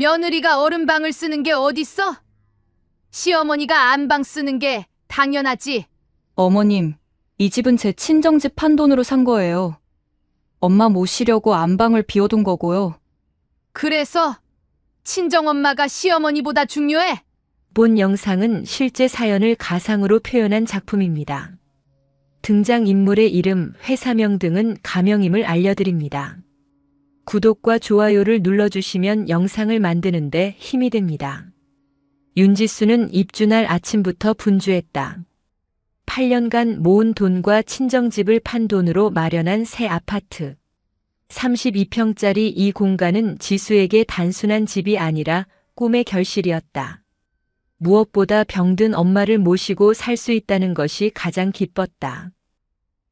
며느리가 어른방을 쓰는 게 어딨어? 시어머니가 안방 쓰는 게 당연하지. 어머님, 이 집은 제 친정집 판돈으로 산 거예요. 엄마 모시려고 안방을 비워둔 거고요. 그래서 친정엄마가 시어머니보다 중요해? 본 영상은 실제 사연을 가상으로 표현한 작품입니다. 등장인물의 이름, 회사명 등은 가명임을 알려드립니다. 구독과 좋아요를 눌러주시면 영상을 만드는데 힘이 됩니다. 윤지수는 입주날 아침부터 분주했다. 8년간 모은 돈과 친정집을 판 돈으로 마련한 새 아파트. 32평짜리 이 공간은 지수에게 단순한 집이 아니라 꿈의 결실이었다. 무엇보다 병든 엄마를 모시고 살 수 있다는 것이 가장 기뻤다.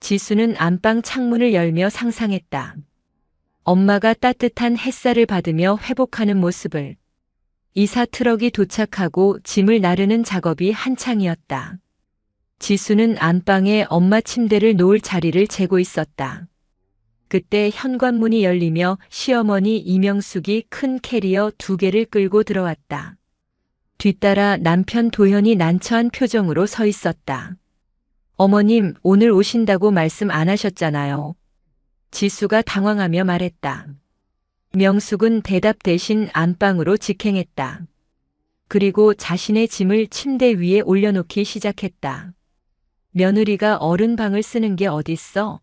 지수는 안방 창문을 열며 상상했다. 엄마가 따뜻한 햇살을 받으며 회복하는 모습을. 이사 트럭이 도착하고 짐을 나르는 작업이 한창이었다. 지수는 안방에 엄마 침대를 놓을 자리를 재고 있었다. 그때 현관문이 열리며 시어머니 이명숙이 큰 캐리어 2개를 끌고 들어왔다. 뒤따라 남편 도현이 난처한 표정으로 서 있었다. 어머님, 오늘 오신다고 말씀 안 하셨잖아요. 지수가 당황하며 말했다. 명숙은 대답 대신 안방으로 직행했다. 그리고 자신의 짐을 침대 위에 올려놓기 시작했다. 며느리가 어른 방을 쓰는 게 어딨어?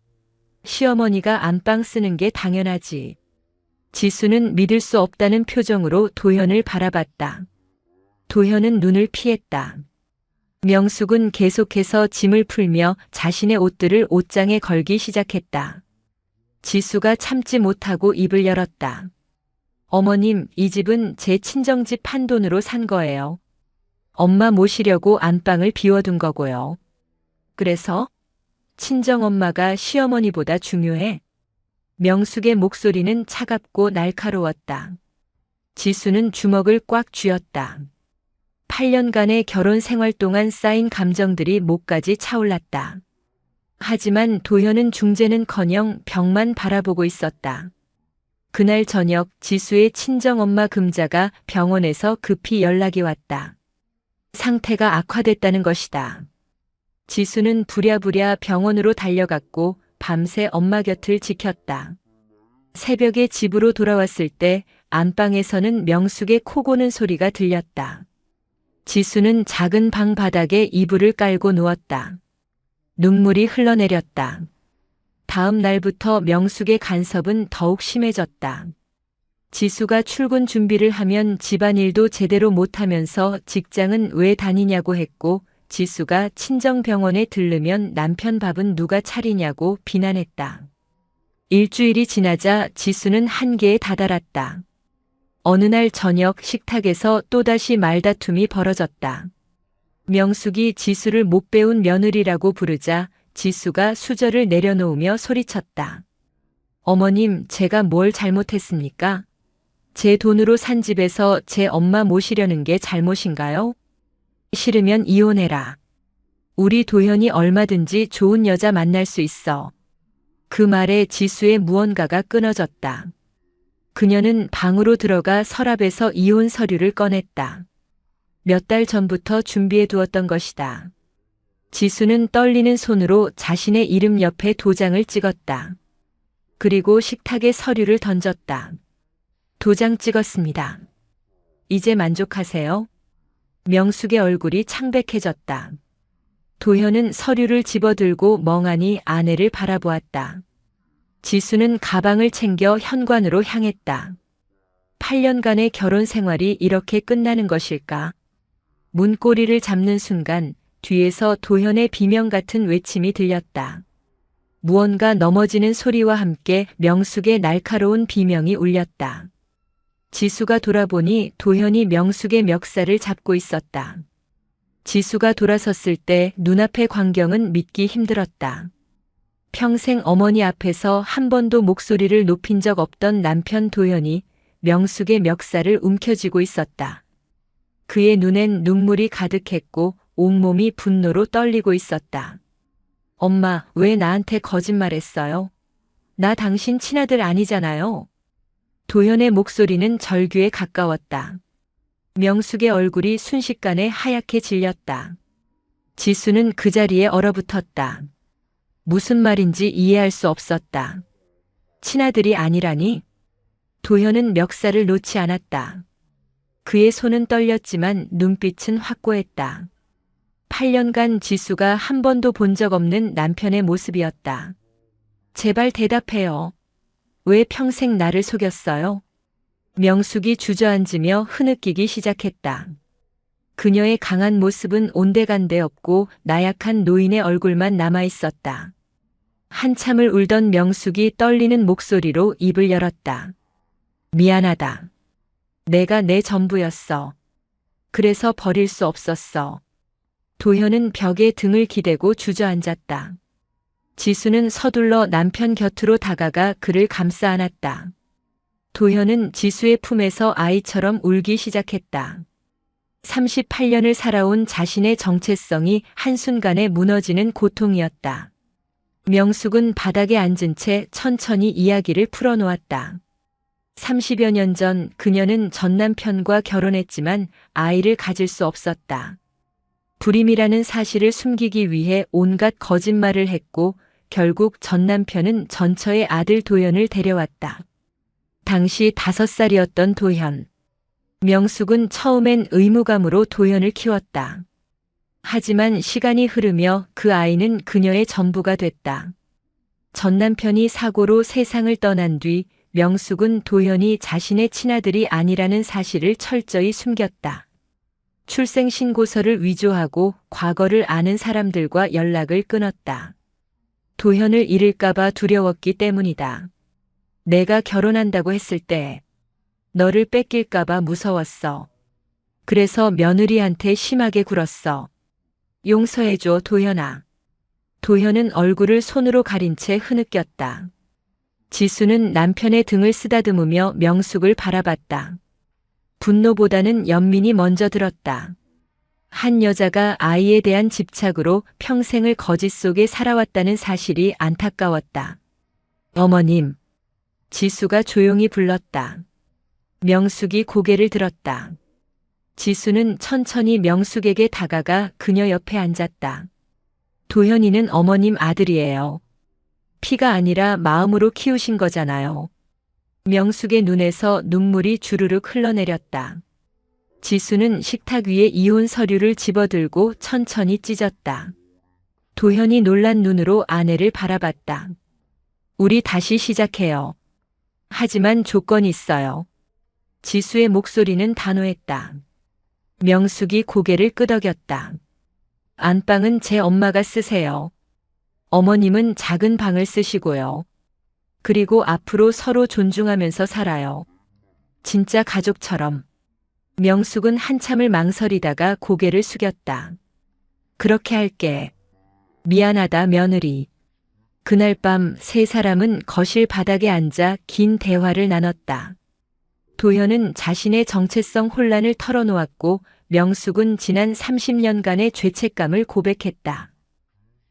시어머니가 안방 쓰는 게 당연하지. 지수는 믿을 수 없다는 표정으로 도현을 바라봤다. 도현은 눈을 피했다. 명숙은 계속해서 짐을 풀며 자신의 옷들을 옷장에 걸기 시작했다. 지수가 참지 못하고 입을 열었다. 어머님, 이 집은 제 친정집 판 돈으로 산 거예요. 엄마 모시려고 안방을 비워둔 거고요. 그래서 친정엄마가 시어머니보다 중요해. 명숙의 목소리는 차갑고 날카로웠다. 지수는 주먹을 꽉 쥐었다. 8년간의 결혼 생활 동안 쌓인 감정들이 목까지 차올랐다. 하지만 도현은 중재는커녕 벽만 바라보고 있었다. 그날 저녁 지수의 친정엄마 금자가 병원에서 급히 연락이 왔다. 상태가 악화됐다는 것이다. 지수는 부랴부랴 병원으로 달려갔고 밤새 엄마 곁을 지켰다. 새벽에 집으로 돌아왔을 때 안방에서는 명숙의 코 고는 소리가 들렸다. 지수는 작은 방 바닥에 이불을 깔고 누웠다. 눈물이 흘러내렸다. 다음 날부터 명숙의 간섭은 더욱 심해졌다. 지수가 출근 준비를 하면 집안일도 제대로 못하면서 직장은 왜 다니냐고 했고, 지수가 친정병원에 들르면 남편 밥은 누가 차리냐고 비난했다. 일주일이 지나자 지수는 한계에 다다랐다. 어느 날 저녁 식탁에서 또다시 말다툼이 벌어졌다. 명숙이 지수를 못 배운 며느리라고 부르자 지수가 수저를 내려놓으며 소리쳤다. 어머님, 제가 뭘 잘못했습니까? 제 돈으로 산 집에서 제 엄마 모시려는 게 잘못인가요? 싫으면 이혼해라. 우리 도현이 얼마든지 좋은 여자 만날 수 있어. 그 말에 지수의 무언가가 끊어졌다. 그녀는 방으로 들어가 서랍에서 이혼 서류를 꺼냈다. 몇 달 전부터 준비해 두었던 것이다. 지수는 떨리는 손으로 자신의 이름 옆에 도장을 찍었다. 그리고 식탁에 서류를 던졌다. 도장 찍었습니다. 이제 만족하세요? 명숙의 얼굴이 창백해졌다. 도현은 서류를 집어들고 멍하니 아내를 바라보았다. 지수는 가방을 챙겨 현관으로 향했다. 8년간의 결혼 생활이 이렇게 끝나는 것일까? 문고리를 잡는 순간 뒤에서 도현의 비명 같은 외침이 들렸다. 무언가 넘어지는 소리와 함께 명숙의 날카로운 비명이 울렸다. 지수가 돌아보니 도현이 명숙의 멱살을 잡고 있었다. 지수가 돌아섰을 때 눈앞의 광경은 믿기 힘들었다. 평생 어머니 앞에서 한 번도 목소리를 높인 적 없던 남편 도현이 명숙의 멱살을 움켜쥐고 있었다. 그의 눈엔 눈물이 가득했고 온몸이 분노로 떨리고 있었다. 엄마, 왜 나한테 거짓말했어요? 나 당신 친아들 아니잖아요. 도현의 목소리는 절규에 가까웠다. 명숙의 얼굴이 순식간에 하얗게 질렸다. 지수는 그 자리에 얼어붙었다. 무슨 말인지 이해할 수 없었다. 친아들이 아니라니? 도현은 멱살을 놓지 않았다. 그의 손은 떨렸지만 눈빛은 확고했다. 8년간 지수가 한 번도 본 적 없는 남편의 모습이었다. 제발 대답해요. 왜 평생 나를 속였어요? 명숙이 주저앉으며 흐느끼기 시작했다. 그녀의 강한 모습은 온데간데 없고 나약한 노인의 얼굴만 남아있었다. 한참을 울던 명숙이 떨리는 목소리로 입을 열었다. 미안하다. 내가 내 전부였어. 그래서 버릴 수 없었어. 도현은 벽에 등을 기대고 주저앉았다. 지수는 서둘러 남편 곁으로 다가가 그를 감싸 안았다. 도현은 지수의 품에서 아이처럼 울기 시작했다. 38년을 살아온 자신의 정체성이 한순간에 무너지는 고통이었다. 명숙은 바닥에 앉은 채 천천히 이야기를 풀어놓았다. 30여 년 전 그녀는 전 남편과 결혼했지만 아이를 가질 수 없었다. 불임이라는 사실을 숨기기 위해 온갖 거짓말을 했고 결국 전 남편은 전처의 아들 도현을 데려왔다. 당시 5살이었던 도현. 명숙은 처음엔 의무감으로 도현을 키웠다. 하지만 시간이 흐르며 그 아이는 그녀의 전부가 됐다. 전 남편이 사고로 세상을 떠난 뒤 명숙은 도현이 자신의 친아들이 아니라는 사실을 철저히 숨겼다. 출생신고서를 위조하고 과거를 아는 사람들과 연락을 끊었다. 도현을 잃을까봐 두려웠기 때문이다. 내가 결혼한다고 했을 때 너를 뺏길까봐 무서웠어. 그래서 며느리한테 심하게 굴었어. 용서해줘, 도현아. 도현은 얼굴을 손으로 가린 채 흐느꼈다. 지수는 남편의 등을 쓰다듬으며 명숙을 바라봤다. 분노보다는 연민이 먼저 들었다. 한 여자가 아이에 대한 집착으로 평생을 거짓 속에 살아왔다는 사실이 안타까웠다. 어머님. 지수가 조용히 불렀다. 명숙이 고개를 들었다. 지수는 천천히 명숙에게 다가가 그녀 옆에 앉았다. 도현이는 어머님 아들이에요. 피가 아니라 마음으로 키우신 거잖아요. 명숙의 눈에서 눈물이 주르륵 흘러내렸다. 지수는 식탁 위에 이혼 서류를 집어들고 천천히 찢었다. 도현이 놀란 눈으로 아내를 바라봤다. 우리 다시 시작해요. 하지만 조건이 있어요. 지수의 목소리는 단호했다. 명숙이 고개를 끄덕였다. 안방은 제 엄마가 쓰세요. 어머님은 작은 방을 쓰시고요. 그리고 앞으로 서로 존중하면서 살아요. 진짜 가족처럼. 명숙은 한참을 망설이다가 고개를 숙였다. 그렇게 할게. 미안하다, 며느리. 그날 밤 세 사람은 거실 바닥에 앉아 긴 대화를 나눴다. 도현은 자신의 정체성 혼란을 털어놓았고 명숙은 지난 30년간의 죄책감을 고백했다.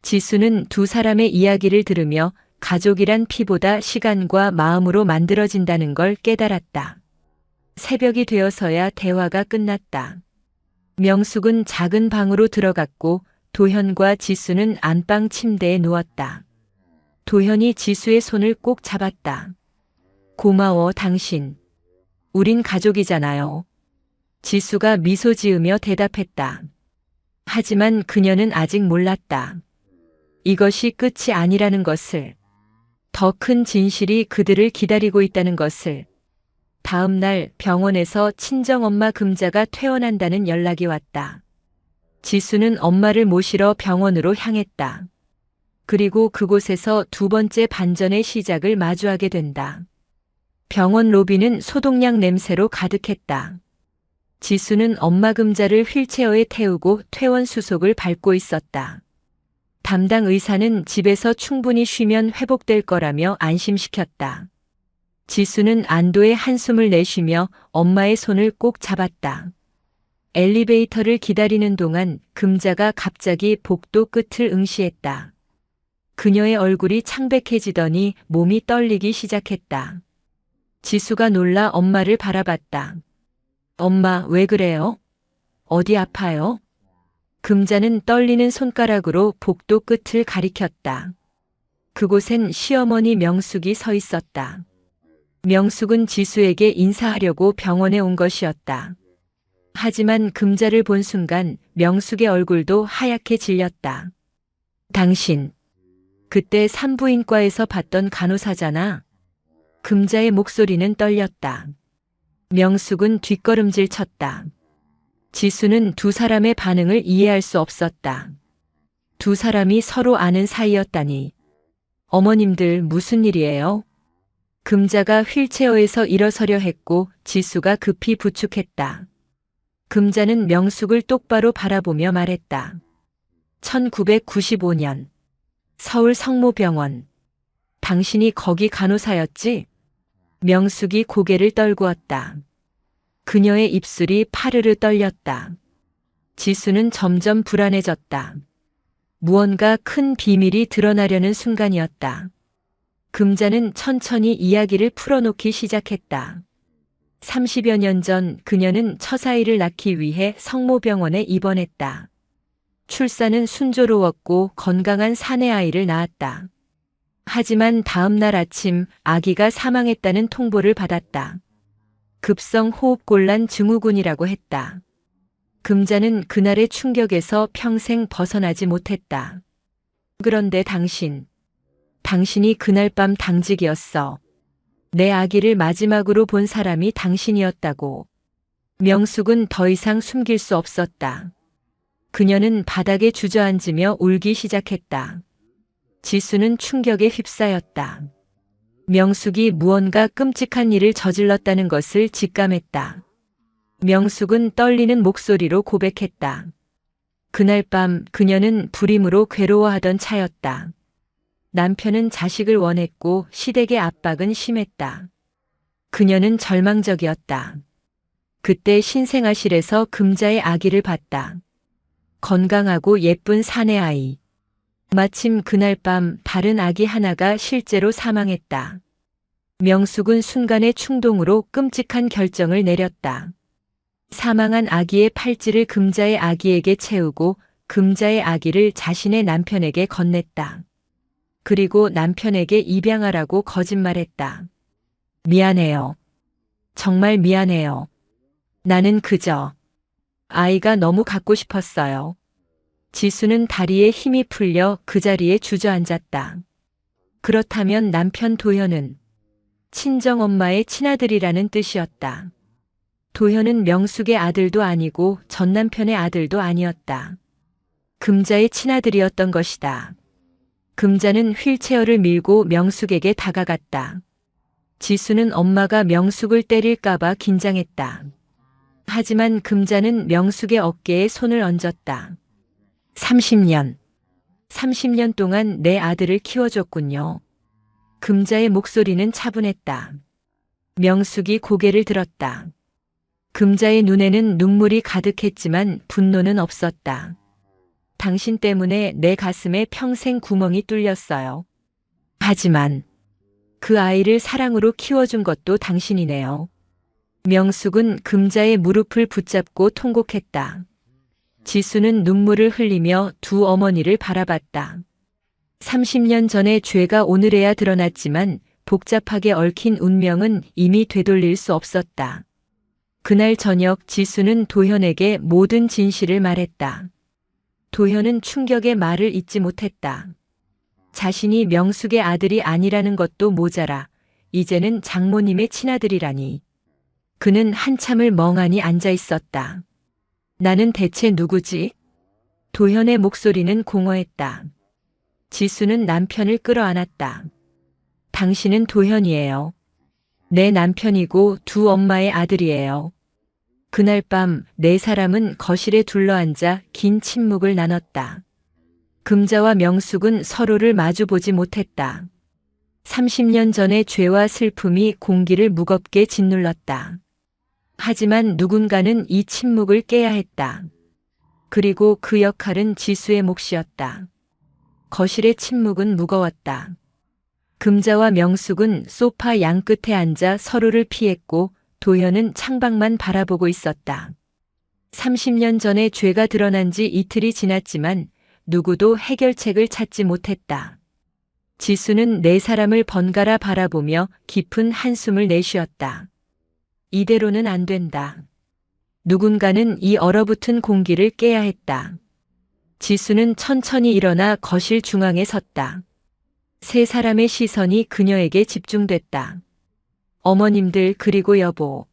지수는 두 사람의 이야기를 들으며 가족이란 피보다 시간과 마음으로 만들어진다는 걸 깨달았다. 새벽이 되어서야 대화가 끝났다. 명숙은 작은 방으로 들어갔고 도현과 지수는 안방 침대에 누웠다. 도현이 지수의 손을 꼭 잡았다. 고마워, 당신. 우린 가족이잖아요. 지수가 미소 지으며 대답했다. 하지만 그녀는 아직 몰랐다. 이것이 끝이 아니라는 것을. 더 큰 진실이 그들을 기다리고 있다는 것을. 다음 날 병원에서 친정엄마 금자가 퇴원한다는 연락이 왔다. 지수는 엄마를 모시러 병원으로 향했다. 그리고 그곳에서 두 번째 반전의 시작을 마주하게 된다. 병원 로비는 소독약 냄새로 가득했다. 지수는 엄마 금자를 휠체어에 태우고 퇴원 수속을 밟고 있었다. 담당 의사는 집에서 충분히 쉬면 회복될 거라며 안심시켰다. 지수는 안도의 한숨을 내쉬며 엄마의 손을 꼭 잡았다. 엘리베이터를 기다리는 동안 금자가 갑자기 복도 끝을 응시했다. 그녀의 얼굴이 창백해지더니 몸이 떨리기 시작했다. 지수가 놀라 엄마를 바라봤다. 엄마, 왜 그래요? 어디 아파요? 금자는 떨리는 손가락으로 복도 끝을 가리켰다. 그곳엔 시어머니 명숙이 서 있었다. 명숙은 지수에게 인사하려고 병원에 온 것이었다. 하지만 금자를 본 순간 명숙의 얼굴도 하얗게 질렸다. 당신, 그때 산부인과에서 봤던 간호사잖아. 금자의 목소리는 떨렸다. 명숙은 뒷걸음질 쳤다. 지수는 두 사람의 반응을 이해할 수 없었다. 두 사람이 서로 아는 사이였다니. 어머님들 무슨 일이에요? 금자가 휠체어에서 일어서려 했고 지수가 급히 부축했다. 금자는 명숙을 똑바로 바라보며 말했다. 1995년 서울 성모병원. 당신이 거기 간호사였지? 명숙이 고개를 떨구었다. 그녀의 입술이 파르르 떨렸다. 지수는 점점 불안해졌다. 무언가 큰 비밀이 드러나려는 순간이었다. 금자는 천천히 이야기를 풀어놓기 시작했다. 30여 년 전 그녀는 처사이를 낳기 위해 성모병원에 입원했다. 출산은 순조로웠고 건강한 사내 아이를 낳았다. 하지만 다음 날 아침 아기가 사망했다는 통보를 받았다. 급성 호흡곤란 증후군이라고 했다. 금자는 그날의 충격에서 평생 벗어나지 못했다. 그런데 당신이 그날 밤 당직이었어. 내 아기를 마지막으로 본 사람이 당신이었다고. 명숙은 더 이상 숨길 수 없었다. 그녀는 바닥에 주저앉으며 울기 시작했다. 지수는 충격에 휩싸였다. 명숙이 무언가 끔찍한 일을 저질렀다는 것을 직감했다. 명숙은 떨리는 목소리로 고백했다. 그날 밤 그녀는 불임으로 괴로워하던 차였다. 남편은 자식을 원했고 시댁의 압박은 심했다. 그녀는 절망적이었다. 그때 신생아실에서 금자의 아기를 봤다. 건강하고 예쁜 사내 아이. 마침 그날 밤 다른 아기 하나가 실제로 사망했다. 명숙은 순간의 충동으로 끔찍한 결정을 내렸다. 사망한 아기의 팔찌를 금자의 아기에게 채우고 금자의 아기를 자신의 남편에게 건넸다. 그리고 남편에게 입양하라고 거짓말했다. 미안해요. 정말 미안해요. 나는 그저 아이가 너무 갖고 싶었어요. 지수는 다리에 힘이 풀려 그 자리에 주저앉았다. 그렇다면 남편 도현은 친정엄마의 친아들이라는 뜻이었다. 도현은 명숙의 아들도 아니고 전 남편의 아들도 아니었다. 금자의 친아들이었던 것이다. 금자는 휠체어를 밀고 명숙에게 다가갔다. 지수는 엄마가 명숙을 때릴까봐 긴장했다. 하지만 금자는 명숙의 어깨에 손을 얹었다. 30년 동안 내 아들을 키워줬군요. 금자의 목소리는 차분했다. 명숙이 고개를 들었다. 금자의 눈에는 눈물이 가득했지만 분노는 없었다. 당신 때문에 내 가슴에 평생 구멍이 뚫렸어요. 하지만 그 아이를 사랑으로 키워준 것도 당신이네요. 명숙은 금자의 무릎을 붙잡고 통곡했다. 지수는 눈물을 흘리며 두 어머니를 바라봤다. 30년 전의 죄가 오늘에야 드러났지만 복잡하게 얽힌 운명은 이미 되돌릴 수 없었다. 그날 저녁 지수는 도현에게 모든 진실을 말했다. 도현은 충격의 말을 잇지 못했다. 자신이 명숙의 아들이 아니라는 것도 모자라 이제는 장모님의 친아들이라니. 그는 한참을 멍하니 앉아 있었다. 나는 대체 누구지? 도현의 목소리는 공허했다. 지수는 남편을 끌어안았다. 당신은 도현이에요. 내 남편이고 두 엄마의 아들이에요. 그날 밤 네 사람은 거실에 둘러앉아 긴 침묵을 나눴다. 금자와 명숙은 서로를 마주보지 못했다. 30년 전의 죄와 슬픔이 공기를 무겁게 짓눌렀다. 하지만 누군가는 이 침묵을 깨야 했다. 그리고 그 역할은 지수의 몫이었다. 거실의 침묵은 무거웠다. 금자와 명숙은 소파 양끝에 앉아 서로를 피했고 도현은 창밖만 바라보고 있었다. 30년 전에 죄가 드러난 지 이틀이 지났지만 누구도 해결책을 찾지 못했다. 지수는 네 사람을 번갈아 바라보며 깊은 한숨을 내쉬었다. 이대로는 안 된다. 누군가는 이 얼어붙은 공기를 깨야 했다. 지수는 천천히 일어나 거실 중앙에 섰다. 세 사람의 시선이 그녀에게 집중됐다. 어머님들 그리고 여보.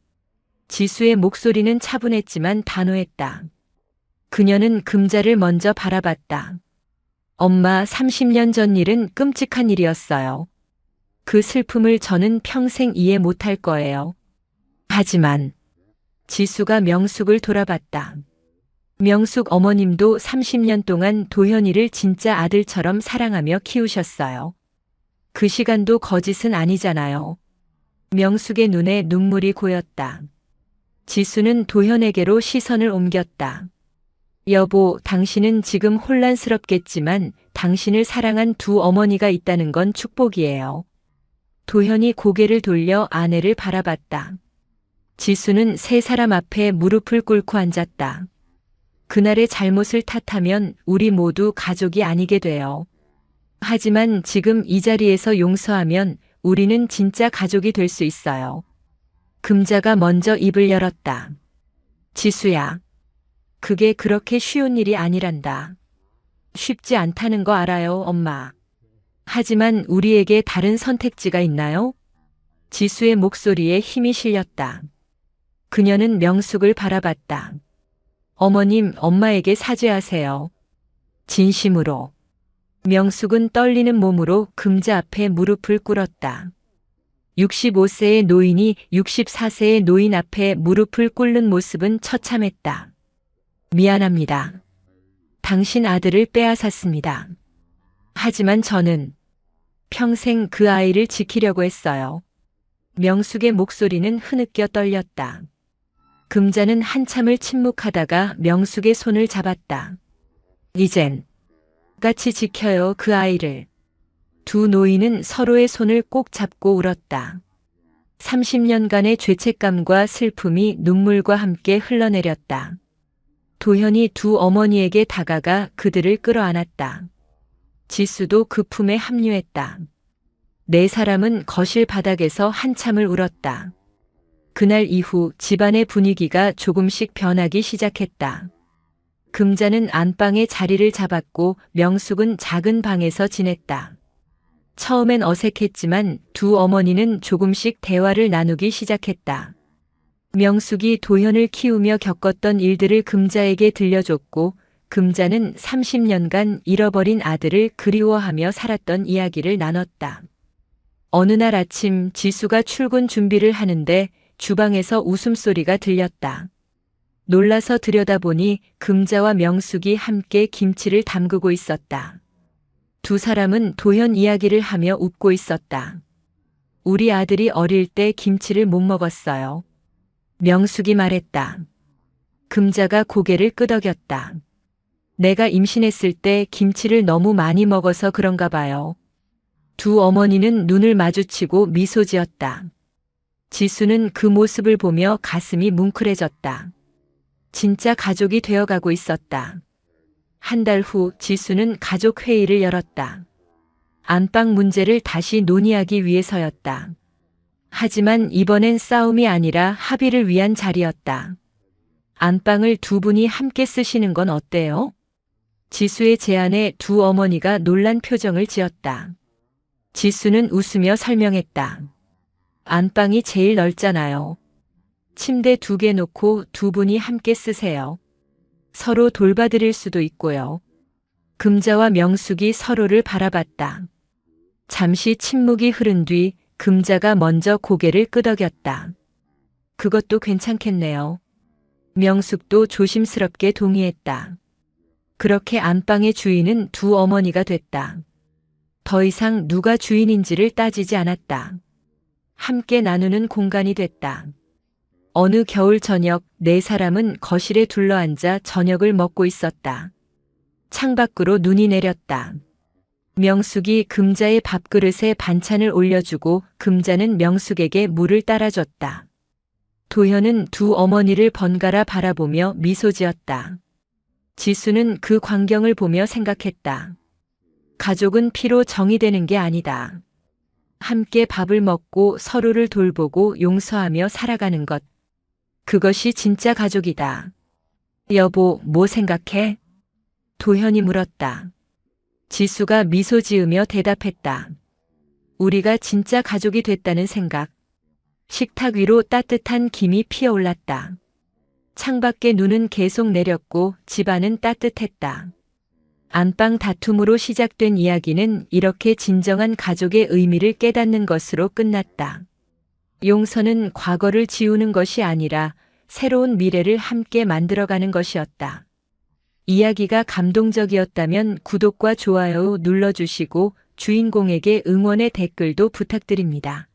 지수의 목소리는 차분했지만 단호했다. 그녀는 금자를 먼저 바라봤다. 엄마, 30년 전 일은 끔찍한 일이었어요. 그 슬픔을 저는 평생 이해 못할 거예요. 하지만 지수가 명숙을 돌아봤다. 명숙 어머님도 30년 동안 도현이를 진짜 아들처럼 사랑하며 키우셨어요. 그 시간도 거짓은 아니잖아요. 명숙의 눈에 눈물이 고였다. 지수는 도현에게로 시선을 옮겼다. 여보, 당신은 지금 혼란스럽겠지만 당신을 사랑한 두 어머니가 있다는 건 축복이에요. 도현이 고개를 돌려 아내를 바라봤다. 지수는 세 사람 앞에 무릎을 꿇고 앉았다. 그날의 잘못을 탓하면 우리 모두 가족이 아니게 돼요. 하지만 지금 이 자리에서 용서하면 우리는 진짜 가족이 될 수 있어요. 금자가 먼저 입을 열었다. 지수야. 그게 그렇게 쉬운 일이 아니란다. 쉽지 않다는 거 알아요, 엄마. 하지만 우리에게 다른 선택지가 있나요? 지수의 목소리에 힘이 실렸다. 그녀는 명숙을 바라봤다. 어머님, 엄마에게 사죄하세요. 진심으로. 명숙은 떨리는 몸으로 금자 앞에 무릎을 꿇었다. 65세의 노인이 64세의 노인 앞에 무릎을 꿇는 모습은 처참했다. 미안합니다. 당신 아들을 빼앗았습니다. 하지만 저는 평생 그 아이를 지키려고 했어요. 명숙의 목소리는 흐느껴 떨렸다. 금자는 한참을 침묵하다가 명숙의 손을 잡았다. 이젠 같이 지켜요, 그 아이를. 두 노인은 서로의 손을 꼭 잡고 울었다. 30년간의 죄책감과 슬픔이 눈물과 함께 흘러내렸다. 도현이 두 어머니에게 다가가 그들을 끌어안았다. 지수도 그 품에 합류했다. 네 사람은 거실 바닥에서 한참을 울었다. 그날 이후 집안의 분위기가 조금씩 변하기 시작했다. 금자는 안방에 자리를 잡았고 명숙은 작은 방에서 지냈다. 처음엔 어색했지만 두 어머니는 조금씩 대화를 나누기 시작했다. 명숙이 도현을 키우며 겪었던 일들을 금자에게 들려줬고 금자는 30년간 잃어버린 아들을 그리워하며 살았던 이야기를 나눴다. 어느 날 아침 지수가 출근 준비를 하는데 주방에서 웃음소리가 들렸다. 놀라서 들여다보니 금자와 명숙이 함께 김치를 담그고 있었다. 두 사람은 도현 이야기를 하며 웃고 있었다. 우리 아들이 어릴 때 김치를 못 먹었어요. 명숙이 말했다. 금자가 고개를 끄덕였다. 내가 임신했을 때 김치를 너무 많이 먹어서 그런가 봐요. 두 어머니는 눈을 마주치고 미소 지었다. 지수는 그 모습을 보며 가슴이 뭉클해졌다. 진짜 가족이 되어가고 있었다. 한 달 후 지수는 가족 회의를 열었다. 안방 문제를 다시 논의하기 위해서였다. 하지만 이번엔 싸움이 아니라 합의를 위한 자리였다. 안방을 두 분이 함께 쓰시는 건 어때요? 지수의 제안에 두 어머니가 놀란 표정을 지었다. 지수는 웃으며 설명했다. 안방이 제일 넓잖아요. 침대 2개 놓고 두 분이 함께 쓰세요. 서로 돌봐드릴 수도 있고요. 금자와 명숙이 서로를 바라봤다. 잠시 침묵이 흐른 뒤 금자가 먼저 고개를 끄덕였다. 그것도 괜찮겠네요. 명숙도 조심스럽게 동의했다. 그렇게 안방의 주인은 두 어머니가 됐다. 더 이상 누가 주인인지를 따지지 않았다. 함께 나누는 공간이 됐다. 어느 겨울 저녁 네 사람은 거실에 둘러앉아 저녁을 먹고 있었다. 창밖으로 눈이 내렸다. 명숙이 금자의 밥그릇에 반찬을 올려주고 금자는 명숙에게 물을 따라줬다. 도현은 두 어머니를 번갈아 바라보며 미소 지었다. 지수는 그 광경을 보며 생각했다. 가족은 피로 정의되는 게 아니다. 함께 밥을 먹고 서로를 돌보고 용서하며 살아가는 것. 그것이 진짜 가족이다. 여보, 뭐 생각해? 도현이 물었다. 지수가 미소 지으며 대답했다. 우리가 진짜 가족이 됐다는 생각. 식탁 위로 따뜻한 김이 피어올랐다. 창밖에 눈은 계속 내렸고 집안은 따뜻했다. 안방 다툼으로 시작된 이야기는 이렇게 진정한 가족의 의미를 깨닫는 것으로 끝났다. 용서는 과거를 지우는 것이 아니라 새로운 미래를 함께 만들어가는 것이었다. 이야기가 감동적이었다면 구독과 좋아요 눌러주시고 주인공에게 응원의 댓글도 부탁드립니다.